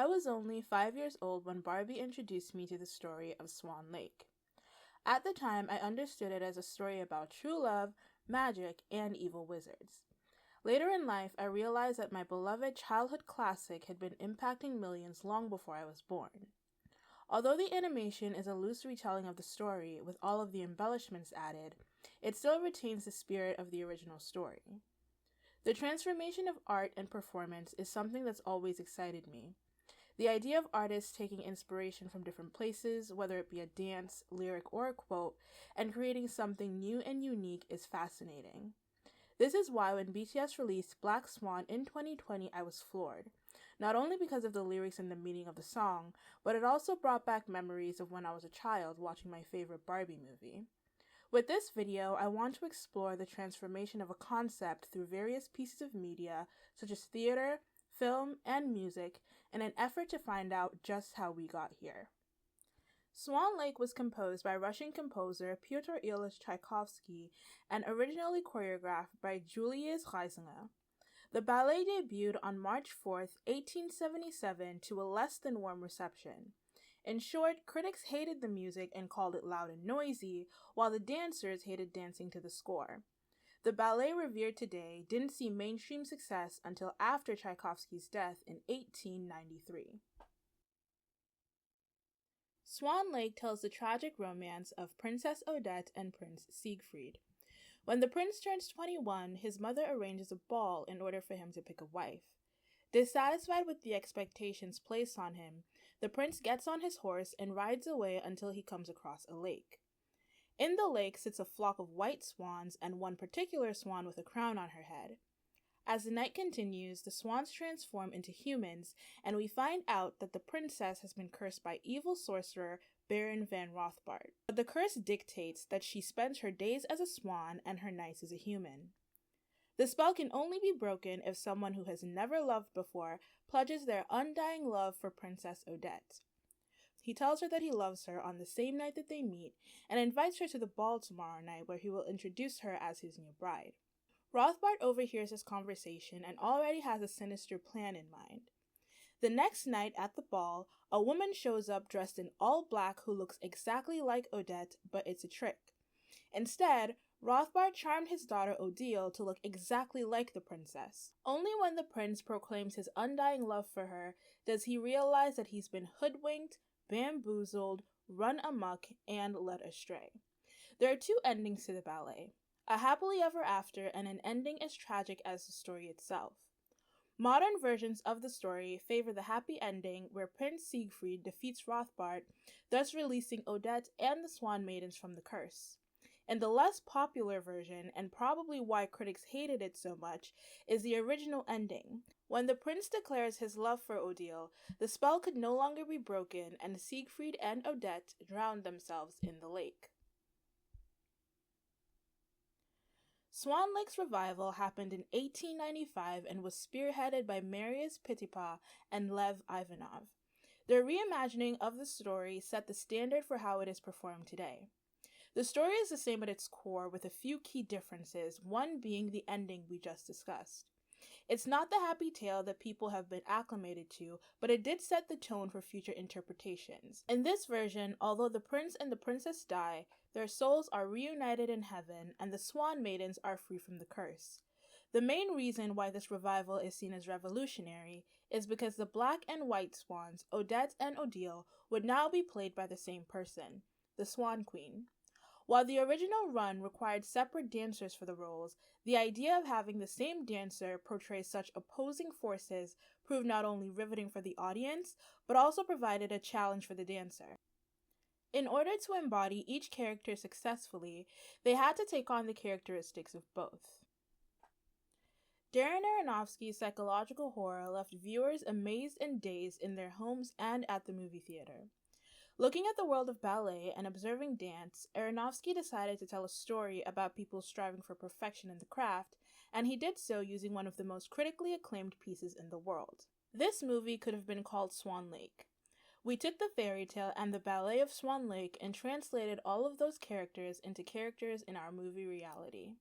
I was only 5 years old when Barbie introduced me to the story of Swan Lake. At the time, I understood it as a story about true love, magic, and evil wizards. Later in life, I realized that my beloved childhood classic had been impacting millions long before I was born. Although the animation is a loose retelling of the story with all of the embellishments added, it still retains the spirit of the original story. The transformation of art and performance is something that's always excited me. The idea of artists taking inspiration from different places, whether it be a dance, lyric, or a quote, and creating something new and unique is fascinating. This is why when BTS released Black Swan in 2020, I was floored. Not only because of the lyrics and the meaning of the song, but it also brought back memories of when I was a child watching my favorite Barbie movie. With this video, I want to explore the transformation of a concept through various pieces of media, such as theater, film, and music, in an effort to find out just how we got here. Swan Lake was composed by Russian composer Pyotr Ilyich Tchaikovsky and originally choreographed by Julius Reisinger. The ballet debuted on March 4, 1877, to a less than warm reception. In short, critics hated the music and called it loud and noisy, while the dancers hated dancing to the score. The ballet revered today didn't see mainstream success until after Tchaikovsky's death in 1893. Swan Lake tells the tragic romance of Princess Odette and Prince Siegfried. When the prince turns 21, his mother arranges a ball in order for him to pick a wife. Dissatisfied with the expectations placed on him, the prince gets on his horse and rides away until he comes across a lake. In the lake sits a flock of white swans and one particular swan with a crown on her head. As the night continues, the swans transform into humans, and we find out that the princess has been cursed by evil sorcerer Baron van Rothbart. But the curse dictates that she spends her days as a swan and her nights as a human. The spell can only be broken if someone who has never loved before pledges their undying love for Princess Odette. He tells her that he loves her on the same night that they meet and invites her to the ball tomorrow night, where he will introduce her as his new bride. Rothbart overhears this conversation and already has a sinister plan in mind. The next night at the ball, a woman shows up dressed in all black who looks exactly like Odette, but it's a trick. Instead, Rothbart charmed his daughter Odile to look exactly like the princess. Only when the prince proclaims his undying love for her does he realize that he's been hoodwinked, bamboozled, run amok, and led astray. There are two endings to the ballet: a happily ever after and an ending as tragic as the story itself. Modern versions of the story favor the happy ending where Prince Siegfried defeats Rothbart, thus releasing Odette and the Swan Maidens from the curse. And the less popular version, and probably why critics hated it so much, is the original ending. When the prince declares his love for Odile, the spell could no longer be broken, and Siegfried and Odette drowned themselves in the lake. Swan Lake's revival happened in 1895 and was spearheaded by Marius Petipa and Lev Ivanov. Their reimagining of the story set the standard for how it is performed today. The story is the same at its core, with a few key differences, one being the ending we just discussed. It's not the happy tale that people have been acclimated to, but it did set the tone for future interpretations. In this version, although the prince and the princess die, their souls are reunited in heaven, and the Swan Maidens are free from the curse. The main reason why this revival is seen as revolutionary is because the black and white swans, Odette and Odile, would now be played by the same person, the Swan Queen. While the original run required separate dancers for the roles, the idea of having the same dancer portray such opposing forces proved not only riveting for the audience, but also provided a challenge for the dancer. In order to embody each character successfully, they had to take on the characteristics of both. Darren Aronofsky's psychological horror left viewers amazed and dazed in their homes and at the movie theater. Looking at the world of ballet and observing dance, Aronofsky decided to tell a story about people striving for perfection in the craft, and he did so using one of the most critically acclaimed pieces in the world. This movie could have been called Swan Lake. We took the fairy tale and the ballet of Swan Lake and translated all of those characters into characters in our movie reality.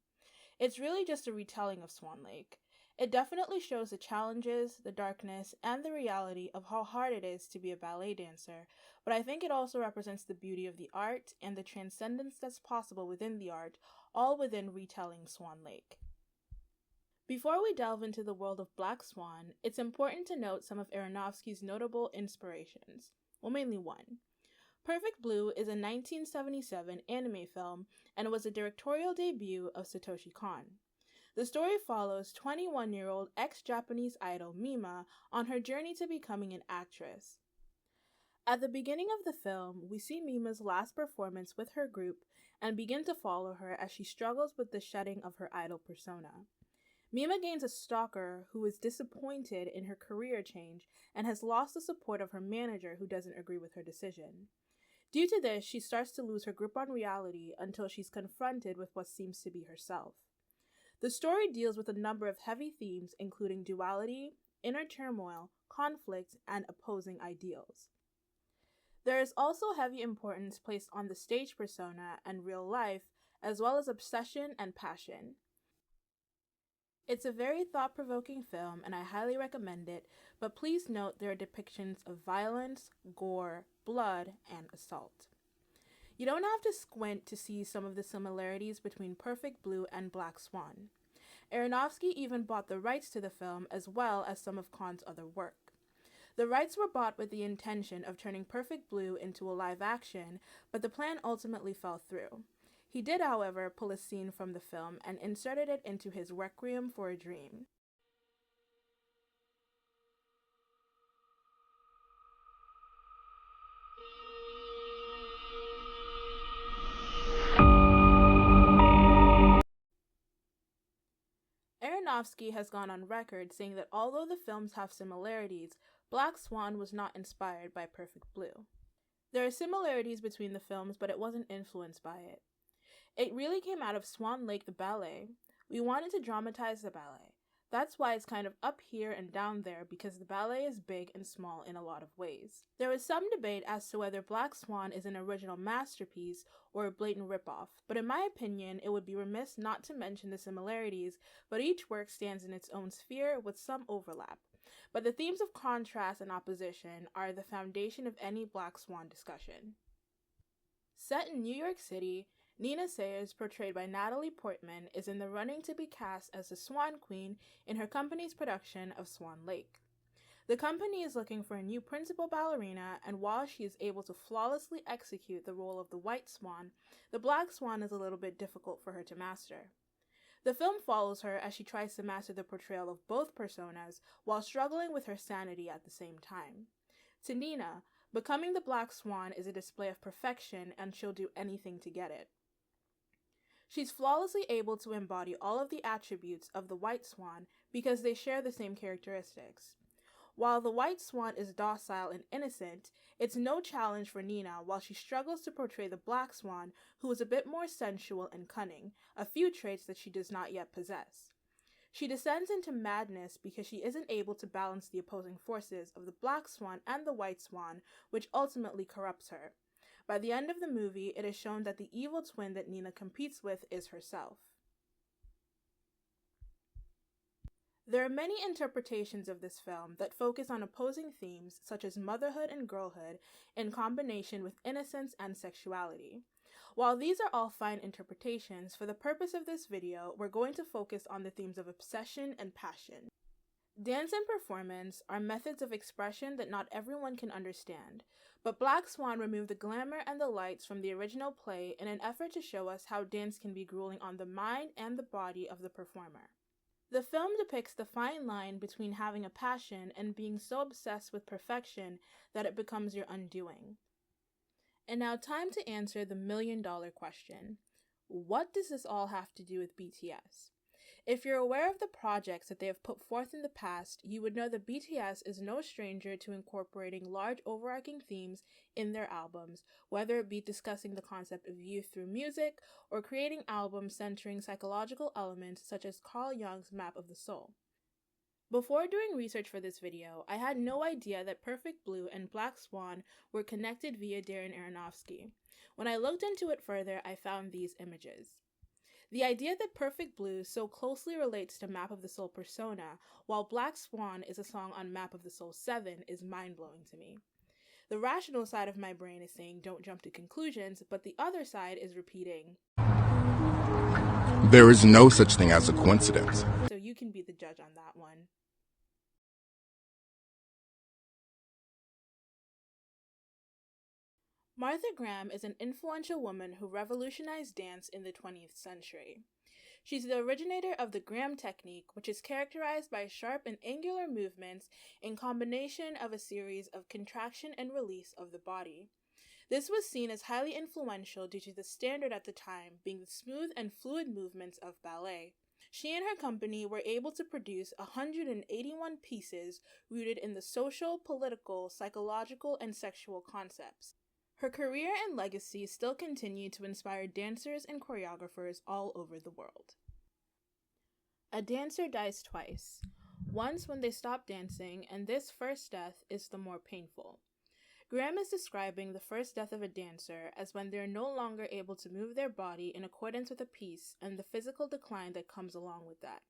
It's really just a retelling of Swan Lake. It definitely shows the challenges, the darkness, and the reality of how hard it is to be a ballet dancer, but I think it also represents the beauty of the art and the transcendence that's possible within the art, all within retelling Swan Lake. Before we delve into the world of Black Swan, it's important to note some of Aronofsky's notable inspirations. Well, mainly one. Perfect Blue is a 1977 anime film and was a directorial debut of Satoshi Kon. The story follows 21-year-old ex-Japanese idol Mima on her journey to becoming an actress. At the beginning of the film, we see Mima's last performance with her group and begin to follow her as she struggles with the shedding of her idol persona. Mima gains a stalker who is disappointed in her career change and has lost the support of her manager who doesn't agree with her decision. Due to this, she starts to lose her grip on reality until she's confronted with what seems to be herself. The story deals with a number of heavy themes including duality, inner turmoil, conflict, and opposing ideals. There is also heavy importance placed on the stage persona and real life, as well as obsession and passion. It's a very thought-provoking film and I highly recommend it, but please note there are depictions of violence, gore, blood, and assault. You don't have to squint to see some of the similarities between Perfect Blue and Black Swan. Aronofsky even bought the rights to the film as well as some of Kon's other work. The rights were bought with the intention of turning Perfect Blue into a live action, but the plan ultimately fell through. He did, however, pull a scene from the film and inserted it into his Requiem for a Dream. Aronofsky has gone on record saying that although the films have similarities, Black Swan was not inspired by Perfect Blue. There are similarities between the films, but it wasn't influenced by it. It really came out of Swan Lake the ballet. We wanted to dramatize the ballet. That's why it's kind of up here and down there because the ballet is big and small in a lot of ways. There was some debate as to whether Black Swan is an original masterpiece or a blatant ripoff, but in my opinion, it would be remiss not to mention the similarities, but each work stands in its own sphere with some overlap. But the themes of contrast and opposition are the foundation of any Black Swan discussion. Set in New York City, Nina Sayers, portrayed by Natalie Portman, is in the running to be cast as the Swan Queen in her company's production of Swan Lake. The company is looking for a new principal ballerina, and while she is able to flawlessly execute the role of the White Swan, the Black Swan is a little bit difficult for her to master. The film follows her as she tries to master the portrayal of both personas while struggling with her sanity at the same time. To Nina, becoming the Black Swan is a display of perfection and she'll do anything to get it. She's flawlessly able to embody all of the attributes of the White Swan because they share the same characteristics. While the White Swan is docile and innocent, it's no challenge for Nina while she struggles to portray the Black Swan, who is a bit more sensual and cunning, a few traits that she does not yet possess. She descends into madness because she isn't able to balance the opposing forces of the Black Swan and the White Swan, which ultimately corrupts her. By the end of the movie, it is shown that the evil twin that Nina competes with is herself. There are many interpretations of this film that focus on opposing themes such as motherhood and girlhood in combination with innocence and sexuality. While these are all fine interpretations, for the purpose of this video, we're going to focus on the themes of obsession and passion. Dance and performance are methods of expression that not everyone can understand, but Black Swan removed the glamour and the lights from the original play in an effort to show us how dance can be grueling on the mind and the body of the performer. The film depicts the fine line between having a passion and being so obsessed with perfection that it becomes your undoing. And now time to answer the million-dollar question. What does this all have to do with BTS? If you're aware of the projects that they have put forth in the past, you would know that BTS is no stranger to incorporating large overarching themes in their albums, whether it be discussing the concept of youth through music or creating albums centering psychological elements such as Carl Jung's Map of the Soul. Before doing research for this video, I had no idea that Perfect Blue and Black Swan were connected via Darren Aronofsky. When I looked into it further, I found these images. The idea that Perfect Blue so closely relates to Map of the Soul persona, while Black Swan is a song on Map of the Soul 7, is mind-blowing to me. The rational side of my brain is saying don't jump to conclusions, but the other side is repeating, there is no such thing as a coincidence. So you can be the judge on that one. Martha Graham is an influential woman who revolutionized dance in the 20th century. She's the originator of the Graham technique, which is characterized by sharp and angular movements in combination of a series of contraction and release of the body. This was seen as highly influential due to the standard at the time being the smooth and fluid movements of ballet. She and her company were able to produce 181 pieces rooted in the social, political, psychological, and sexual concepts. Her career and legacy still continue to inspire dancers and choreographers all over the world. A dancer dies twice. Once when they stop dancing, and this first death is the more painful. Graham is describing the first death of a dancer as when they are no longer able to move their body in accordance with a piece and the physical decline that comes along with that.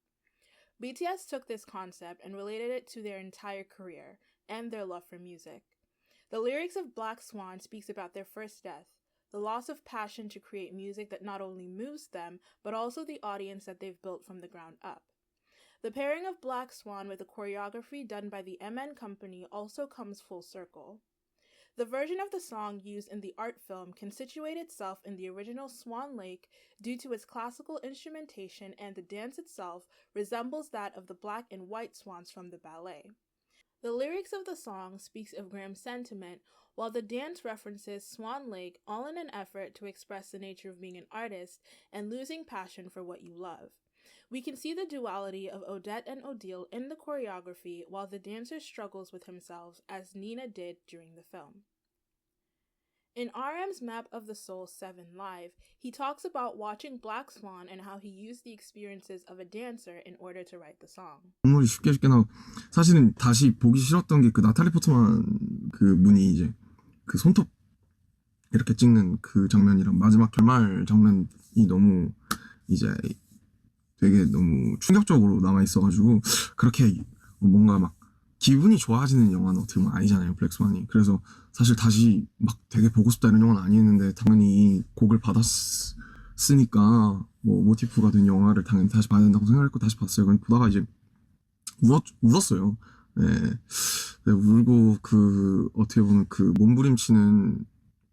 BTS took this concept and related it to their entire career and their love for music. The lyrics of Black Swan speaks about their first death, the loss of passion to create music that not only moves them, but also the audience that they've built from the ground up. The pairing of Black Swan with the choreography done by the MN Company also comes full circle. The version of the song used in the art film can situate itself in the original Swan Lake due to its classical instrumentation, and the dance itself resembles that of the black and white swans from the ballet. The lyrics of the song speaks of Graham's sentiment, while the dance references Swan Lake, all in an effort to express the nature of being an artist and losing passion for what you love. We can see the duality of Odette and Odile in the choreography, while the dancer struggles with himself, as Nina did during the film. In RM's Map of the Soul 7 Live, he talks about watching Black Swan and how he used the experiences of a dancer in order to write the song. 눈물이 쉽게 나고 사실은 다시 보기 싫었던 게 그 나탈리 포트만 그 분이 이제 그 손톱 이렇게 찍는 그 장면이랑 마지막 결말 장면이 너무 이제 되게 너무 충격적으로 남아 있어가지고 그렇게 뭔가 막 기분이 좋아지는 영화는 어떻게 보면 아니잖아요, 블랙스완이. 그래서 사실 다시 막 되게 보고 싶다 이런 영화는 아니었는데 당연히 이 곡을 받았으니까 뭐 모티프가 된 영화를 당연히 다시 봐야 된다고 생각했고 다시 봤어요. 보다가 이제 울었어요. 네. 네, 울고 그 어떻게 보면 그 몸부림치는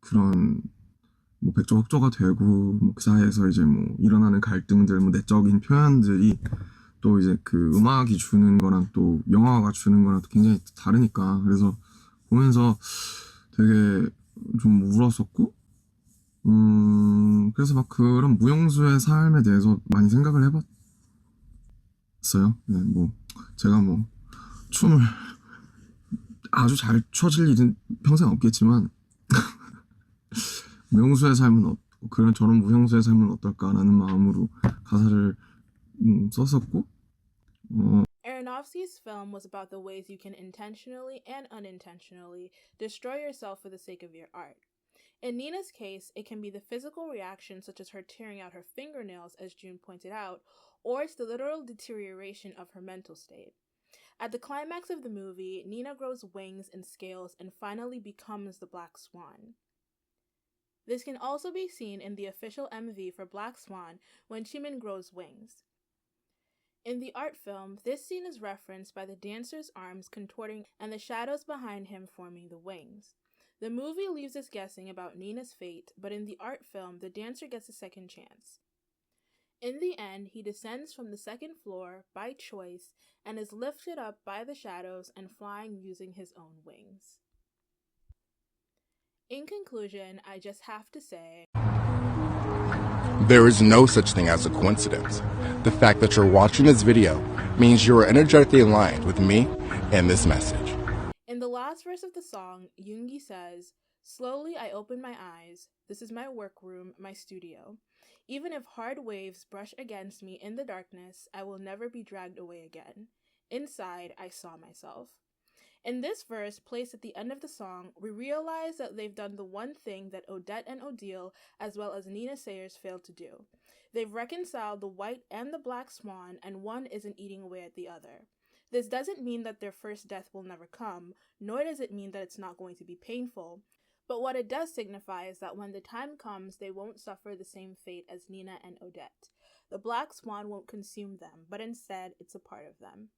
그런 뭐 백조흑조가 되고 뭐 그 사이에서 이제 뭐 일어나는 갈등들, 뭐 내적인 표현들이 또 이제 그 음악이 주는 거랑 또 영화가 주는 거랑 또 굉장히 다르니까 그래서 보면서 되게 좀 울었었고 그래서 막 그런 무용수의 삶에 대해서 많이 생각을 해봤어요. 네, 뭐 제가 뭐 춤을 아주 잘 춰질 일은 평생 없겠지만 무용수의 삶은 그런 저런 무용수의 삶은 어떨까라는 마음으로 가사를 썼었고. Aronofsky's film was about the ways you can intentionally and unintentionally destroy yourself for the sake of your art. In Nina's case, it can be the physical reaction, such as her tearing out her fingernails, as June pointed out, or it's the literal deterioration of her mental state. At the climax of the movie, Nina grows wings and scales and finally becomes the Black Swan. This can also be seen in the official MV for Black Swan when Jimin grows wings. In the art film, this scene is referenced by the dancer's arms contorting and the shadows behind him forming the wings. The movie leaves us guessing about Nina's fate, but in the art film, the dancer gets a second chance. In the end, he descends from the second floor by choice and is lifted up by the shadows and flying using his own wings. In conclusion, I just have to say, there is no such thing as a coincidence. The fact that you're watching this video means you are energetically aligned with me and this message. In the last verse of the song, Yoongi says, "Slowly I open my eyes. This is my workroom, my studio. Even if hard waves brush against me in the darkness, I will never be dragged away again. Inside, I saw myself." In this verse, placed at the end of the song, we realize that they've done the one thing that Odette and Odile, as well as Nina Sayers, failed to do. They've reconciled the white and the black swan, and one isn't eating away at the other. This doesn't mean that their first death will never come, nor does it mean that it's not going to be painful. But what it does signify is that when the time comes, they won't suffer the same fate as Nina and Odette. The black swan won't consume them, but instead, it's a part of them.